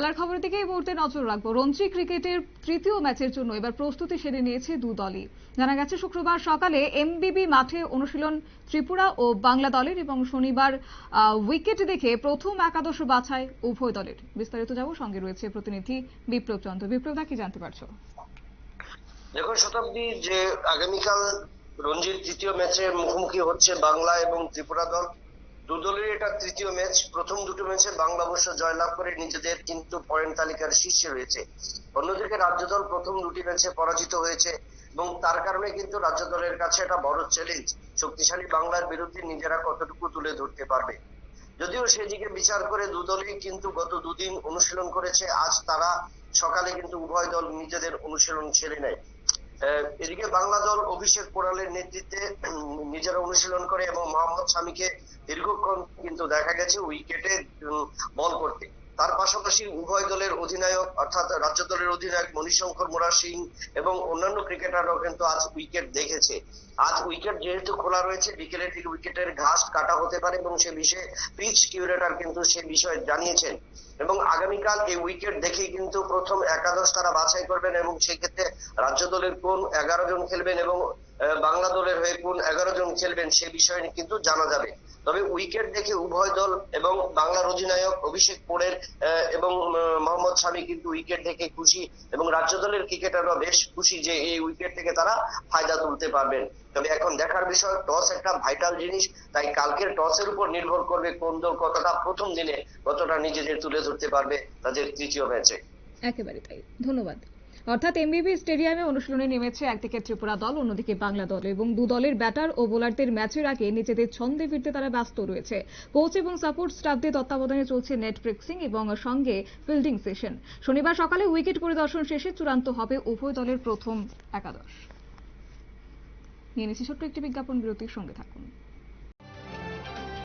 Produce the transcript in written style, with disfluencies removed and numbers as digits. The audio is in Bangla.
খেলার খবরের দিকে এই মুহূর্তে নজর রাখবো। রঞ্জি ক্রিকেটের তৃতীয় ম্যাচের জন্য এবার প্রস্তুতি সেরে নিয়েছে দু দলই। জানা গেছে শুক্রবার সকালে এমবিবি মাঠে অনুশীলন ত্রিপুরা ও বাংলা দলের এবং শনিবার উইকেট দেখে প্রথম একাদশ বাছাই উভয় দলের। বিস্তারিত যাব, সঙ্গে রয়েছে প্রতিনিধি বিপ্লব চন্দ্র। বিপ্লব দা, কি জানতে পারছো? দেখুন শতাব্দী, যে আগামীকাল রঞ্জির তৃতীয় ম্যাচে মুখোমুখি হচ্ছে বাংলা এবং ত্রিপুরা দল। দু দলের এটা তৃতীয় ম্যাচ। প্রথম দুটো ম্যাচে বাংলা অবশ্য জয়লাভ করে নিজেদের কিন্তু পয়েন্ট তালিকার শীর্ষে রয়েছে। অন্যদিকে রাজ্য দল প্রথম দুটি ম্যাচে পরাজিত হয়েছে এবং তার কারণে কিন্তু রাজ্য দলের কাছে একটা বড় চ্যালেঞ্জ, শক্তিশালী বাংলার বিরুদ্ধে নিজেরা কতটুকু তুলে ধরতে পারবে। যদিও সেদিকে বিচার করে দু দলই কিন্তু গত দুদিন অনুশীলন করেছে। আজ তারা সকালে কিন্তু উভয় দল নিজেদের অনুশীলন ছেড়ে নেয়। এদিকে বাংলা দল অভিষেক পোড়ালের নেতৃত্বে নিজেরা অনুশীলন করে এবং মোহাম্মদ শামিকে দীর্ঘক্ষণ কিন্তু দেখা গেছে উইকেটে বল করতে। তার পাশাপাশি উভয় দলের অধিনায়ক অর্থাৎ রাজ্য দলের অধিনায়ক মণিশঙ্কর মোরা সিং এবং অন্যান্য ক্রিকেটাররাও কিন্তু আজ উইকেট দেখেছে। আজ উইকেট যেহেতু খোলা রয়েছে, বিকেলের দিকে উইকেটের ঘাস কাটা হতে পারে এবং সে বিষয়ে পিচ কিউরেটর কিন্তু সে বিষয়ে জানিয়েছেন। এবং আগামীকাল এই উইকেট দেখেই কিন্তু প্রথম একাদশ তারা বাছাই করবেন এবং সেক্ষেত্রে রাজ্য দলের কোন 11 জন খেলবেন এবং বাংলা দলের হয়ে কোন 11 জন খেলবেন সে বিষয়ে কিন্তু জানা যাবে। তবে উইকেট দেখে উভয় দল এবং বাংলার অধিনায়ক অভিষেক পোড়েল এবং মোহাম্মদ শামি কিন্তু উইকেট দেখে খুশি এবং রাজ্য দলের ক্রিকেটাররা বেশ খুশি যে এই উইকেট থেকে তারা ফায়দা তুলতে পারবেন। তবে এখন দেখার বিষয়, টস একটা ভাইটাল জিনিস, তাই কালকের টসের উপর নির্ভর করবে কোন দল কতটা প্রথম দিনে কতটা নিজেদের তুলে ধরতে পারবে তাদের তৃতীয় ম্যাচে। একেবারে তাই, ধন্যবাদ। অর্থাৎ এমবিবি স্টেডিয়ামে অনুশীলনে নেমেছে একদিকে ত্রিপুরা দল, অন্যদিকে বাংলা দল, এবং দু দলের ব্যাটার ও বোলারদের ম্যাচের আগে নিজেদের ছন্দে ফিরতে তারা ব্যস্ত রয়েছে। কোচ এবং সাপোর্ট স্টাফদের তত্ত্বাবধানে চলছে নেট ফিক্সিং এবং সঙ্গে ফিল্ডিং সেশন। শনিবার সকালে উইকেট পরিদর্শন শেষে চূড়ান্ত হবে উভয় দলের প্রথম একাদশ। নিয়ে নিচ্ছি ছোট্ট একটি বিজ্ঞাপন বিরতির, সঙ্গে থাকুন।